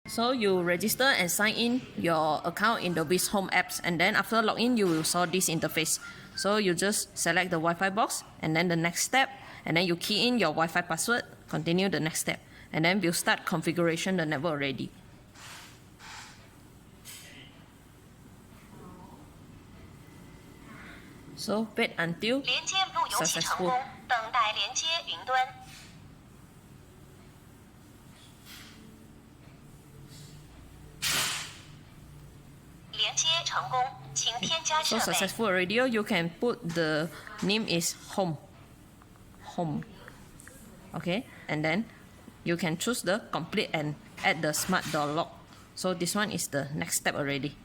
So you register and sign in your account in the Wiz Home apps, and then after login you will saw this interface. So you just select the Wi-Fi box and then the next step, and then you key in your Wi-Fi password, continue the next step, and then we'll start configuration the network already. So wait until 连接路由器成功，等待连接云端。连接成功，请添加设 So 备。 successful already. You can put the name is home. Okay, and then you can choose the complete and add the smart door lock. So this one is the next step already.